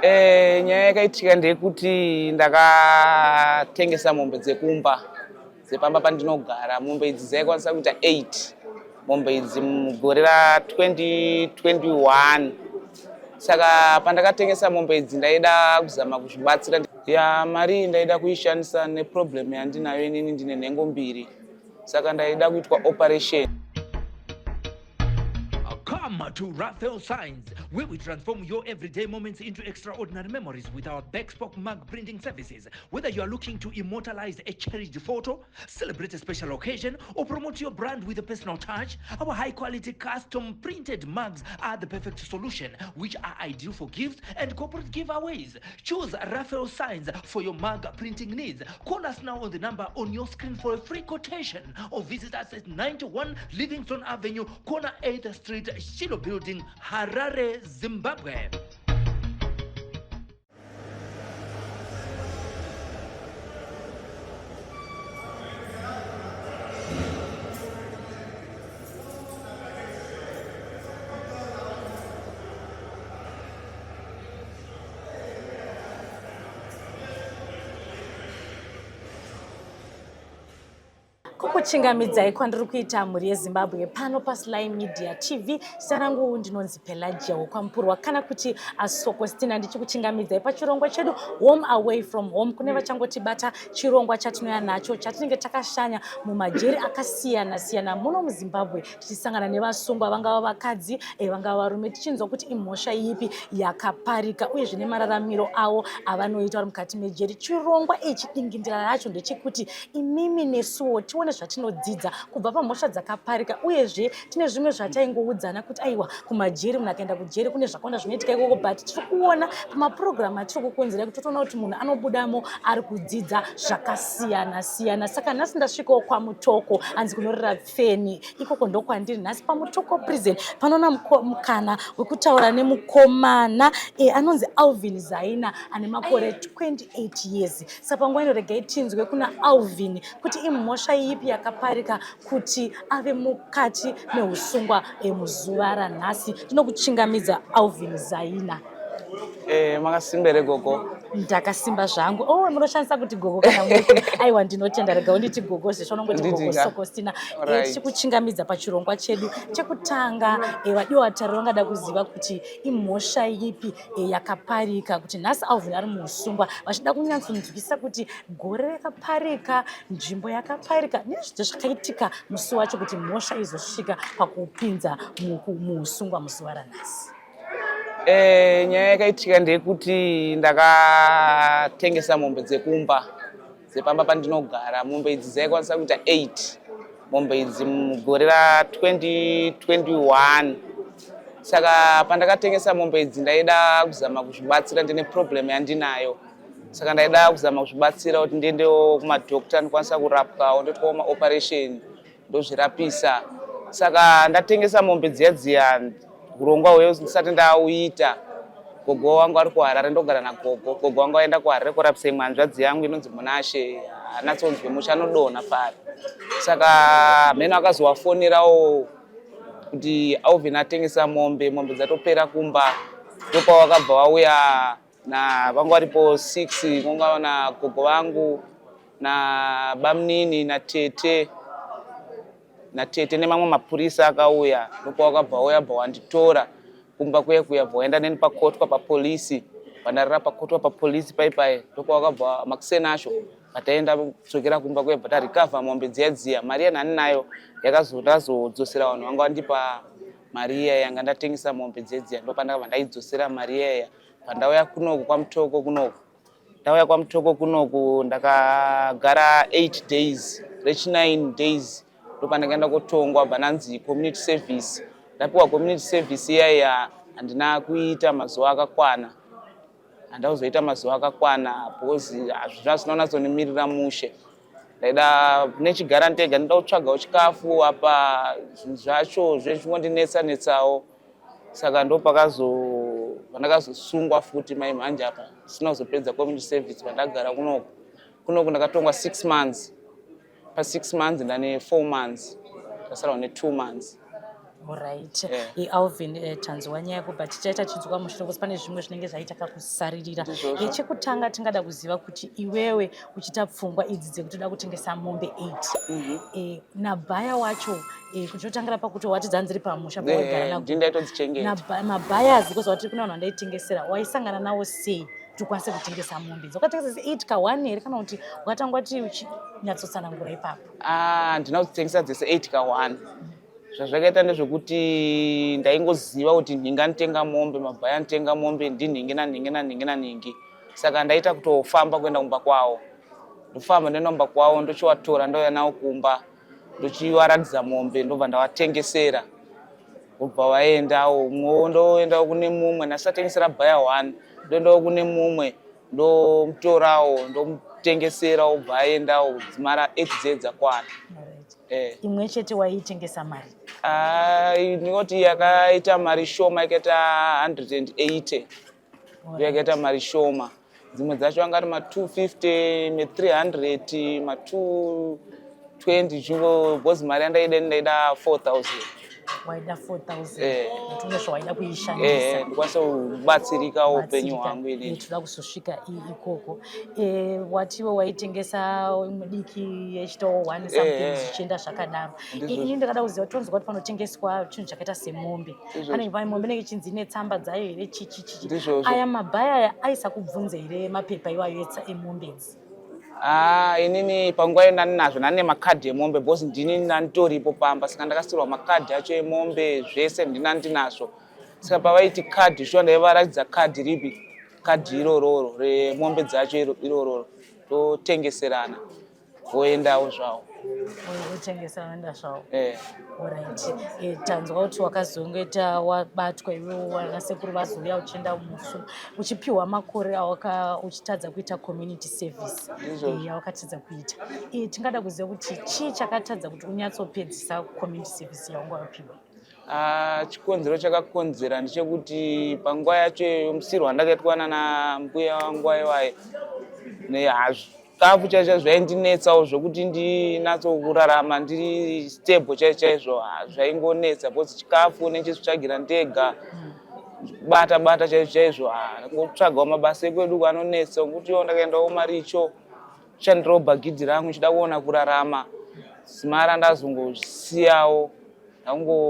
Nyaya yakaitika ndeyekuti ndakatengesa mombe dzekumba dzepamba pandinogara. Mombe idzi dzaikwanisa kuita 8 mombe idzi mugore ra2021. Saka pandakatengesa mombe idzi ndaida kuzama kuzvibatsira. Mari ndaida kuishandisa neproblem yandinayo inini ndine nhengo mbiri. Saka ndaida kuitwa operation. Come to Raphael Signs, where we transform your everyday moments into extraordinary memories with our bespoke mug printing services. Whether you are looking to immortalize a cherished photo, celebrate a special occasion, or promote your brand with a personal touch, our high-quality custom printed mugs are the perfect solution, which are ideal for gifts and corporate giveaways. Choose Raphael Signs for your mug printing needs. Call us now on the number on your screen for a free quotation, or visit us at 91 Livingstone Avenue, corner 8th Street, Shilo Building, Harare, Zimbabwe. Kukuchingamidzai kwandiri kuita mhuri yeZimbabwe pano paSly Media TV. Zita rangu ndinonzi Pelagia Wokwamupurwa kana kuti Asokostina. Ndichikuchingamidzai pachirongwa chedu Home Away from Home. Kune vachangotibata chirongwa chatinouya nacho chatinenge takashanya mumajeri akasiyana siyana muno muZimbabwe, tichisangana nevasungwa vangava vakadzi vangava varume, tichinzwa kuti imhosva ipi yakaparika uye zvine mararamiro avo avanoita vari mukati mejeri. Chirongwa ichi dingindira racho ndechekuti imimi nesuwo tione zvatinodzidza kubva pamhosva dzakaparika, uyezve tine zvimwe zvataingoudzana kuti aiwa kumajeri munhu akaenda kujeri kune zvakawanda zvinoitika ikoko, but tiri kuona pamapurogiramu atiri kukonzera kuti totoona kuti munhu anobudamo ari kudzidza zvakasiyana siyana. Saka nhasi ndasvikawo kwaMutoko, hanzi kunorira Pfeni, ikoko ndokwandiri nhasi paMutoko prison. Panoona mukana wekutaura nemukomana anonzi Alvin Zaina ane makore 28 years. Saka panguva ino regai tinzwe kuna Alvin kuti imhosva ipi yakaparika kuti ave mukati meusungwa muzuva ranhasi. Ndinokuchingamidza Alvin Zaina. Makasimbere gogo. Ndakasimba zvangu. Munoshandisa kuti gogo kana muri? Aiwa, ndinotenda, rega unditi gogo zvesho unongoti gogo Sokostina. Tichikuchingamidza pachirongwa chedu chekutanga. Vadiwa vatari vangada kuziva kuti imhosva ipi yakaparika kuti nhasi Alvin ari muusungwa, vachida kunyatsonzwisa kuti gore rakaparika, nzvimbo yakaparika nezvidzo zvakaitika musi wacho kuti mhosva izosvika pakupinza muusungwa muzuva ranhasi. Nyaya yakaitika ndeyekuti ndakatengesa mombe dzekumba dzepamba pandinogara. Mombe idzi dzaikwanisa kuita 8 mombe idzi mugore ra2021. Saka pandakatengesa mombe idzi ndaida kuzama kuzvibatsira, ndine problem yandinayo. Saka ndaida kuzama kuzvibatsira kuti ndiendewo kumadhokota ndikwanisa kurapwa, ndoitwawo maoperation ndozvirapisa. Saka ndatengesa mombe dziya urongwa hweyo ndisati ndauita. Gogo wangu ari kuHarare, ndogara nagogo. Gogo wangu aenda kuHarare kurapisa imwe hanzvadzi yangu inonzi Munashe, anatsonzwe musha anodonha pari. Saka mheno akazowafonerawo kuti Alvin atengesa mombe dzatopera kumba. Ndopa wakabva wauya na vangu varipo 6, kunga na gogo wangu na bamunini na tete nemamwe mapurisa akauya. Ndopa wakabva wauya bva wanditora kumba kuya waenda neni pakotwa papolisi. Pandarira pakotwa papolisi paipai, ndopa wakabva makusena acho pataenda kudzokera kumba kuya patarikavha mombe dziya. Mari yanhani nayo yakazodzosera vanhu vanga vandipa mari iya yanga ndatengesa mombe dziya. Ndopandakabva ndaidzosera mari iya. Pandauya kunoku kwaMutoko kunoku, ndauya kwaMutoko kunoku ndakagara 8 days, rechi9 days. Ndopandakaenda kotongwa bananzi community service. Ndapiwa community service iya handina kuita mazuva akakwana. Handauzoita mazuva akakwana because hazvina zvinonatsomirira mushe. Ndaida nechigara ndega, ndida kutsvagawo chikafu apa, zvinhu zvacho zvechingondinetsanetsawo. Saka ndo pandakazosungwa futi manje apa sina kuzopedza community service pandagara kunoku ndakatongwa 6 months. Pa 6 months ndane 4 months, ndasara ne 2 months. Alright. Alvin tanzwa nyaya yako but tichaita chidzoka mushure kuti pane zvimwe zvinenge zvaita kakusaririra. Chekutanga tingada kuziva kuti iwewe uchita pfungwa idzi dzekuti uda kutengesa mombe 8. Nabhaya wacho kuchotangira pakuti wati dzanziri pamusha pawagara nago. Ndindaitodzichengeta. Mabhaya ziko zvati kuna vanhu vandaitengesera waisangana nawo sei tukwanise kutengesa mombe. Dzokatengesa 8 ka1 here kana kuti wakatangwa kuti uchinyatsosanangura ipapo. Ndinadzitengesa dzese 8 ka1. Zvazvakaita ndezvekuti ndaingoziva kuti ndinganitenga mombe, mabhaya nitenga mombe ndinhingi. Saka ndaita kutofamba kuenda kumba kwawo. Ndofamba ndoenda kumba kwawo ndochivatora ndouya nawo kumba. Ndochivaratidza mombe ndobva ndavatengesera. Kubva vaendawo umwe ndoendawo kune mumwe ndasatengesera bhaya 1. Ndoendawo kune mumwe ndomutorawo ndomutengesera obva aendawo dzimara 8 dzedzakwana. Imwe chete waitengesa mari? Ndinoti yakaita mari shoma yakaita 180. Yakaita mari shoma. Dzimwe dzacho angari ma250, ma300, ma220 zvingo bozi mari yandaida 4000. Waida 4000. Ndinoshwa waida kuishandisa. Ndikwanisa kubatsirika upenyu hwangu ini. Toda kuzosvika ikoko. Watiwe waitengesa mudiki yechitawo 1 something zvichienda zvakadaro. Ini ndakada kuziva tonzwa kuti panotengeswa chinhu chakaita semombe. Pane mombe inenge ichinzi netsamba dzayo here chichi. Aya mabhaya aisa kubvunza here mapepa iwayo emombe idzi? Inini panguva ndinazvo ndine makadhi emombe bosi ndini ndanitoripo pamba saka ndakasirwa makadhi acho emombe zvese ndinazvo. Saka pavaiti kadhi shuwa ndaivaratidza kadhi ripi kadhi irororo remombe dzacho irororo totengeserana voendawo zvavo. Votengesana voenda zvavo. Alright. Tanzwa kuti wakazongoita wabatwa iwewe wanasekuru vazouya uchienda musu uchipiwa makore uchitadza kuita community service yawakatadza kuita. Tingada kuziva kuti chii chakatadza kuti unyatsopedzisa community service yaunga wapiwa? Chikonzero chakakonzera ndechekuti panguva yacho yomusiro wandakaitwa nambuya wangu aivaye nehazvo kafu chaizvo zvaindinetsawo zvokuti ndinatsokurarama ndiri stable chaizvo zvaingonetsa bhozi chikafu nechitsvagira ndega bata chaizvo ngotsvagawo mabasa ekwedu anonetsa ngokuti ndakaendawo maricho chandirobha gidhi rangu chida kuona kurarama simara ndazongosiyawo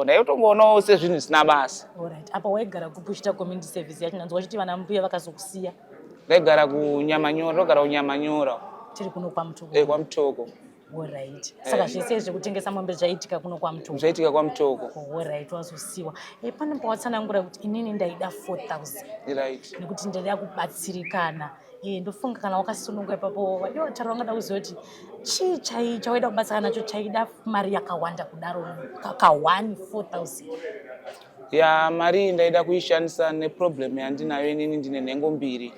ndaitongoonawo sezvinhu zvisina basa. Alright. Apa waigara kupi uchita community service yacho? Ndanzwa kuti vana mbuya vakazokusiya. Ndaigara kunyamanyora, ndogara kunyamanyora. Tiri kuno kwaMutoko? KwaMutoko. Alright. Saka zvese zvekutengesa mombe zvaitika kuno kwaMutoko? Zvaitika kwaMutoko. Alright, wazosiwa. Pane pawatsanangura kuti inini ndaida 4000. Right. Nekuti ndaida kubatsirikana. Ndofunga kana wakasununga ipapo wataura wangada kuziva kuti chii chawaida kubatsirikana nacho chaida mari yakawanda kudaro ka1 4000. Mari ndaida kuishandisa neproblem yandinayo inini ndine nhengo mbiri.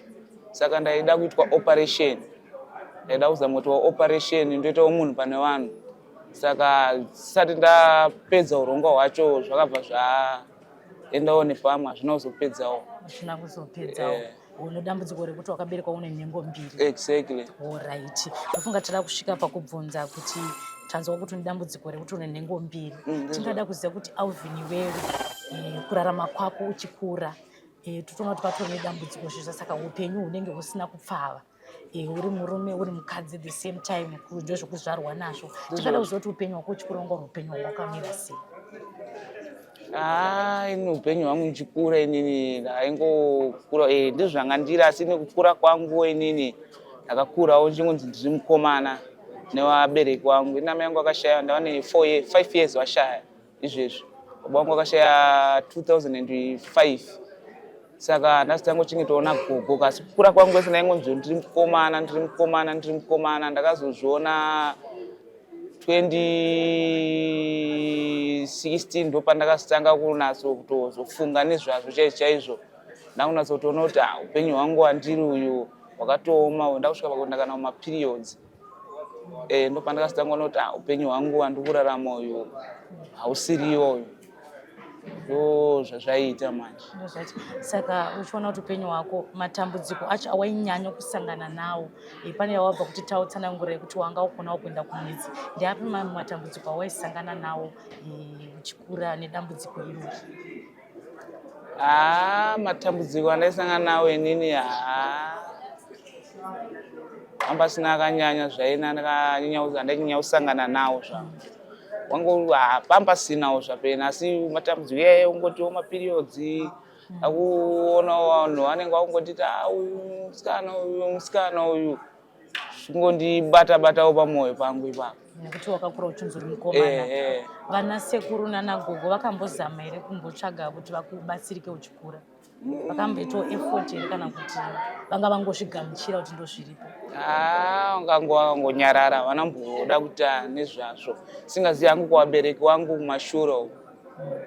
Saka ndaida kuitwa operation. Ndaida kuzama kuitwa operation ndoitawo munhu pane vanhu. Saka sati ndapedza urongwa hwacho zvakabva zvaendawo nepamwe hazvina kuzopedzawo. Hazvina kuzopedzawo. Une dambudziko rekuti wakaberekwa une nhengo mbiri. Exactly. Alright. Ndofunga toda kusvika pakubvunza kuti tanzwa kuti une dambudziko rekuti une nhengo mbiri. Tingada kuziva kuti Alvin wewe kurarama kwako uchikura totoona kuti patori nedambudziko zvezvo saka upenyu hunenge husina kupfava. Uri murume uri mukadzi at the same time ndozvokuzvarwa nazvo. Tingada kuziva kuti upenyu hwako uchikura ungori upenyu hwakamira sei? Ini upenyu hwangu ndichikura inini ndaingokura ndizvo zvanga ndiri asi nekukura kwangu inini ndakakurawo ndichingonzi ndiri mukomana nevabereki vangu. Ina mai vangu vakashaya ndava ne5 years vashaya izvezvo. Baba vangu vakashaya 2005. Saka ndasi tangochengetawo gogo kasi kukura kwangu kwese ndaingonzi ndiri mukomana ndakazozviona 2016 ndo pandakazotanga kunatso kutozofunga nezvazvo chaizvo. Ndakunatsotoona kuti upenyu hwangu handiri uyu hwakatooma ndakusvika pakuti ndakanawo maperiods. Ndo pandakazotanga kuona kuti upenyu hwangu handiri kurarama uyu hausiriwo uyu. ndo zvazvaita manje. Ndozvati saka uchiona kuti upenyu hwako matambudziko acho awainyanya kusangana nawo pane yawabva kuti tautsanangura kuti wanga ukonawo kuenda kumwedzi ndeapi mamwe matambudziko awaisangana nawo uchikura nedambudziko irori? Matambudziko andaisangana nawo inini amba sina akanyanya zvaina andanyanya kusangana nawo zvangu wangu pamba sinawo zvapena asi matambudziko iyaye ungotiwo maperiods akuona vanhu vanenge vakungotiti uyu musikana uyu zvingondibata-batawo pamwoyo pangu ipapo nekuti wakakura uchinzuri mukomana. Vana sekuru nanagogo vakambozama here kumbotsvaga kuti vakubatsirike uchikura? Vakamboitawo effort here kana kuti vanga vangozvigamuchira kuti ndozviripo? Vakangonyarara vanamboda kuita nezvazvo singazivi hangu kuvabereki vangu kumashure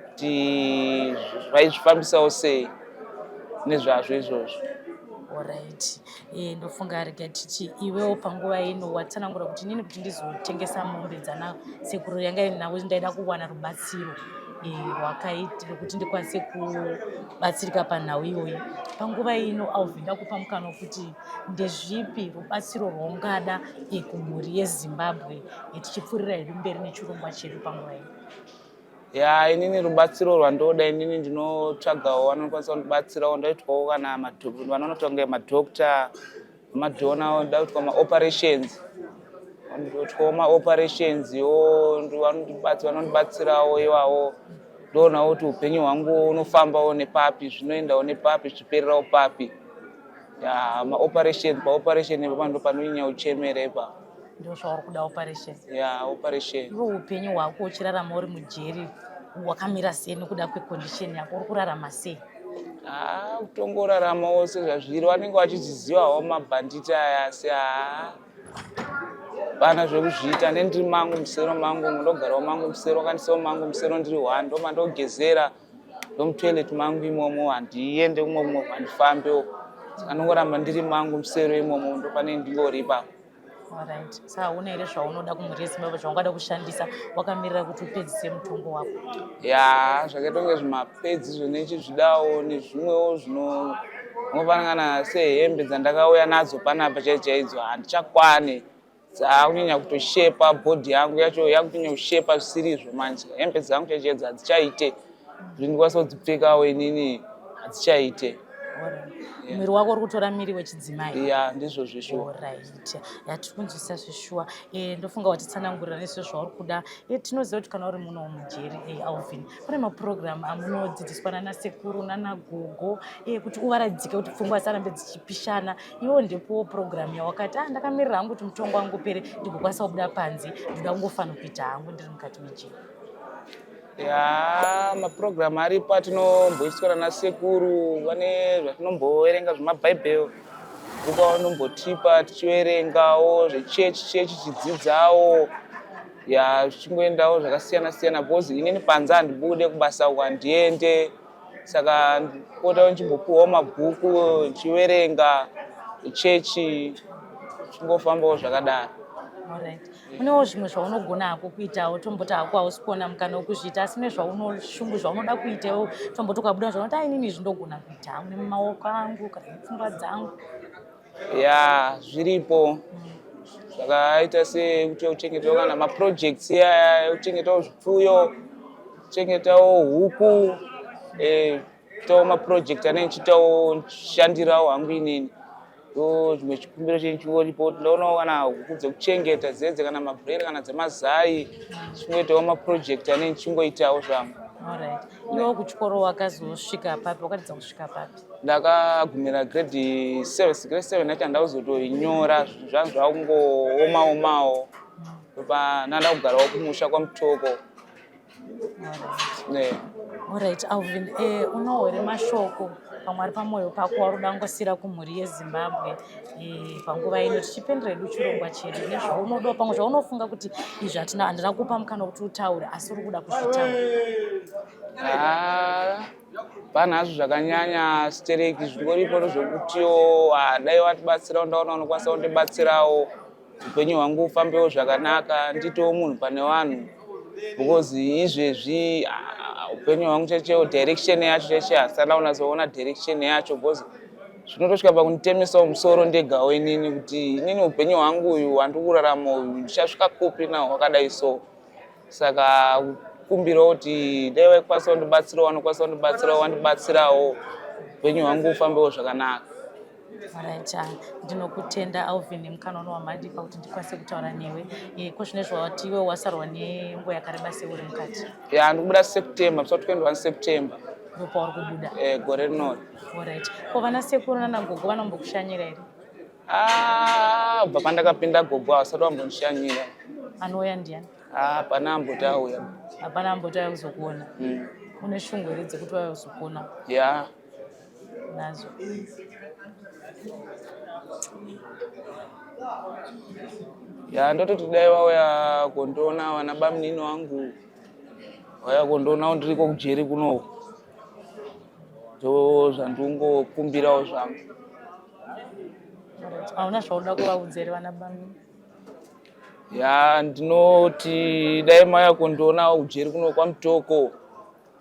kuti vaizvifambisawo sei nezvazvo izvozvo. Alright. Ndofunga rega tichi iwewo panguva ino watsanangura kuti nini kuti ndizotengesa mombe dzana sekuru yanga inawo ndaida kuwana rubatsiro rwakaitira kuti ndikwanise kubatsirika panhau iyoyi. Panguva ino Alvin ndakupa mukana wekuti ndezvipi rubatsiro rwaungada kumhuri yeZimbabwe tichipfuurira hedu mberi nechirongwa chedu panguva ino? Inini rubatsiro rwandoda inini ndinotsvagawo vanokwanisa kundibatsirawo ndaitwawo kana vanonotonge madhokta madhona ndoda kuitwa maoperations ndoitwawo maoperations vanondibatsirawo iwawo ndoonawo kuti upenyu hwangu unofambawo nepapi zvinoendawo nepapi zvichipererawo papi. Paoperation ipapo ndo panonyanya kuchemera ipapo. Ndio zvauri kuda operation? Operation. Iwe upenyu hwako uchirarama uri mujeri wakamira sei nekuda kwecondition yako, uri kurarama sei? Kutongoraramawo sezvazviri vanenge vachizivawo mabhanditi aya asi pana zvekuzviita nendiri mangu musero mangu ndogarawo mangu musero kandisawo mangu musero ndiri one ndogezera ndomutoilet mangu imomo handiende kumwe handifambewo saka ndongoramba ndiri mangu musero imomo ndopane ndingori ipapo. Alright. Saka una here zvaunoda kumhuri yeZimbabwe zvaungada kushandisa wakamirira kuti upedzise mutongo wako? Zvakaita kunge zvimapedzi zvonechizvidawo nezvimwewo zvinofanana sehembe dzandakauya nadzo panapa chaidzo handichakwani dzakunyanya kutoshepa bhodhi yangu yacho yakunyanya kushepa zvisirizvo manje hembe dzangu chaidzo hadzichaite kuti ndikwanisa kudzipfekawo inini hadzichaite. Mwiri wako uri kutora miri wechidzimai? Ndizvo zveshuwa. Alright. Tiri kunzwisisa zveshuwa. Ndofunga watitsanangurira nezvo zvauri kuda. Tinoziva kuti kana uri muno mujeri Alvin pane mapurogiramu amunodzidziswa nanasekuru nanagogo kuti uvaradzike kuti pfungwa dzisarambe dzichipishana. Iwo ndepowo purogiramu yawakati ndakamirira hangu kuti mutongo wangu upere ndigokwanisa kubuda panze ndoda kungofanira kuita hangu ndiri mukati mejeri. Mapurogiramu aripo atinomboiswa nanasekuru vane zvatinomboverenga zvemabhaibheri ukavanombotipa tichiverengawo zvechechi chidzidzawo zvichingoendawo zvakasiyana-siyana because inini panze handibude kubasa uko handiende saka ndipotawo ndichimbopiwawo mabhuku ndichiverenga chechi chingofambawo zvakadaro. Alright. Unewo zvimwe zvaunogona hako kuitawo tomboti hako hausi kuona mukana wekuzviita asi nezvaunoshungu zvaunoda kuitawo tomboti ukabuda zvaunoti inini zvindogona kuita hangu nemaoko angu kana nepfungwa dzangu? Zviripo zvakaita sekuti kuchengetawo kana maprojects ekuchengetawo zvipfuyo kuchengetawo huku kuitawo maproject anenge chiitawo nchishandirawo hangu inini ndo zvimwe chikumbiro chingoripo ndoonawo kana huku dzekuchengeta dzedze kana mabhureri kana dzemazai chingoitawo maproject anenge chingoitawo zvangu. Alright. Iwewo kuchikoro wakazosvika papi? Wakatidza kusvika papi? Ndakagumira grade 7. Grade 7 nacho ndakuzotoinyora zvinhu zvangu zvakungooma-omawo nanda kugarawo kumusha kwaMutoko. Alright, Alvin, unowo here mashoko pamwe ari pamwoyo pako waruda kungosiyira kumhuri yeZimbabwe panguva ino tichipendera hedu chirongwa chedu nezvaunodawo pamwe zvaunofunga kuti izvi handina kupa mukana kuti utaure asi uri kuda kuzvitaura? Pana hazvo zvakanyanya stereki zvingoripo nezvokutiwo dai watibatsirawo ndaona unokwanisa kundibatsirawo upenyu hwangu ufambewo zvakanaka nditowo munhu pane vanhu because izvezvi upenyu hwangu chechewo direction yacho cheche hasara unazoona direction yacho because zvinotosvika pakunditemisawo musoro ndegawo inini kuti inini upenyu hwangu uyu hwandiri kurarama uyu ndichasvika kupi nawo wakadai so. Saka kumbirawo kuti dai waikwanisa kundibatsirawo wanokwanisa kundibatsirawo wandibatsirawo upenyu hwangu ufambewo zvakanaka. Alright, ndinokutenda Alvin mukana wamadipa kuti ndikwanise kutaura newe. Ko zvine zvawati iwe wasarwa nenguva yakareba sei uri mukati? Ndikubuda September, so 21 September. Ndipo uri kubuda? Gore rinori. Alright. Ko vana sekuru nanagogo vanombokushanyira here? Kubva pandakapinda gogo havasati vambondishanyira. Anouya ndiani? Hapana amboti auya. Hapana amboti auya kuzokuona? Une shungu here dzekuti vauya kuzokuona? Ya. Nazo. Ndototi dai vauya kundiona vana bamunini wangu vauya kundionawo ndiriko kujeri kuno ndo zvandingokumbirawo zvangu. Hauna zvauda kuvaudza here vana bamunini? Ndinoti dai mauya kundionawo kujeri kuno kwaMutoko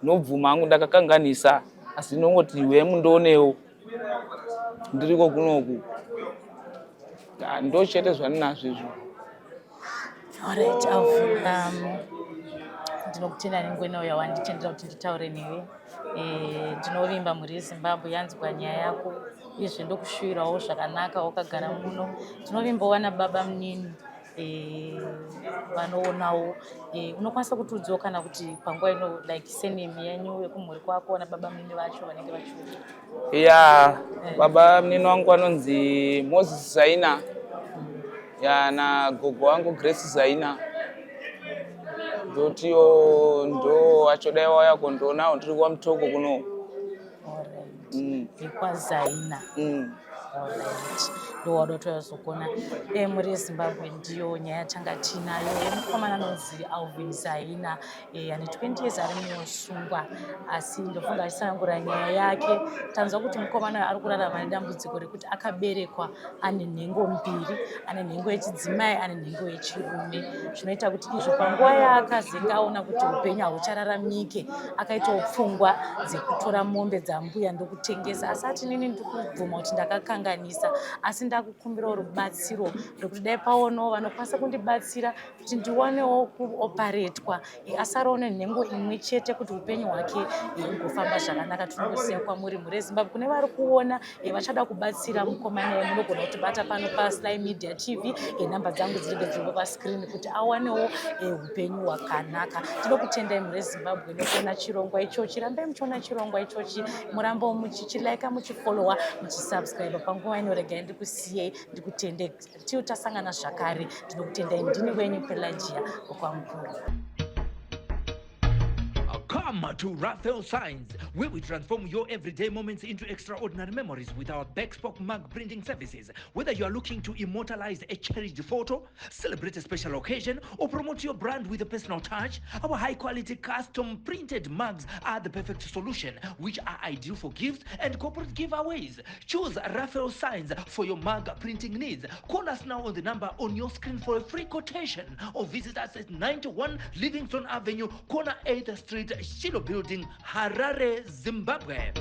ndinobvuma hangu ndakakanganisa asi ndinongoti iwe mundionewo ndiriko kunoku. Ndo chete zvandinazvo izvo. Alright, Alvin, ndinokutenda nenguva yauya wanditendera kuti nditaure newe. Ndinovimba mhuri yeZimbabwe yanzwa nyaya yako uyezve ndokushuvirawo zvakanaka wakagara muno. Ndinovimbawo vana baba munini vanoonawo. Unokwanisa kutiudzawo kana kuti panguva ino like senemi yenyu yekumhuri kwako vana baba munini vacho vanenge vachiuya? Baba munini wangu anonzi Moses Zaina. Nagogo wangu Grace Zaina. Ndotiyo ndo wacho dai wauya kundionawo ndiri kwaMutoko kuno. IkwaZaina. Alright. Ndo wadotoya zokona. Mhuri yeZimbabwe ndiyo nyaya yatanga tinayo yemukomana anonzi Alvin Zaina. Ane 20 years ari munosungwa asi ndofunga achisangura nyaya yake. Tanzwa kuti mukomana ari kurarama nedambudziko rekuti akaberekwa ane nhengo mbiri, ane nhengo yechidzimai, ane nhengo yechirume. Zvinoita kuti izvo panguva yaakazenge aona kuti upenyu hahuchararamike akaitawo pfungwa dzekutora mombe dzambuya ndokutengesa. Asati nini ndikubvuma kuti ndakakanganisa asi ndakukumbirawo rubatsiro rwekuti dai paonawo vanokwanisa kundibatsira kuti ndiwanewo kuoparetwa asarawo nenhengo imwe chete kuti upenyu hwake ugofamba zvakanaka. Tinongosiya kwamuri mhuri yeZimbabwe kune vari kuona vachada kubatsira mukomana munogona kutibata pano paSly Media TV. Nhamba dzangu dzinenge dziripo paskirini kuti awanewo upenyu hwakanaka. Tinokutendai mhuri yeZimbabwe nekuona chirongwa ichochi. Rambai muchiona chirongwa ichochi, murambawo muchichilika, muchifollowa, muchisubscribe. Panguva ino regai ndikusiyei ndikutendei tiyo tasangana zvakare. Ndinokutendai ndini wenyu Pelagia kwaMukuru. Come to Raphael Signs, where we transform your everyday moments into extraordinary memories with our bespoke mug printing services. Whether you are looking to immortalize a cherished photo, celebrate a special occasion, or promote your brand with a personal touch, our high-quality custom printed mugs are the perfect solution, which are ideal for gifts and corporate giveaways. Choose Raphael Signs for your mug printing needs. Call us now on the number on your screen for a free quotation, or visit us at 91 Livingstone Avenue, corner 8th Street, Shilo Building, Harare, Zimbabwe.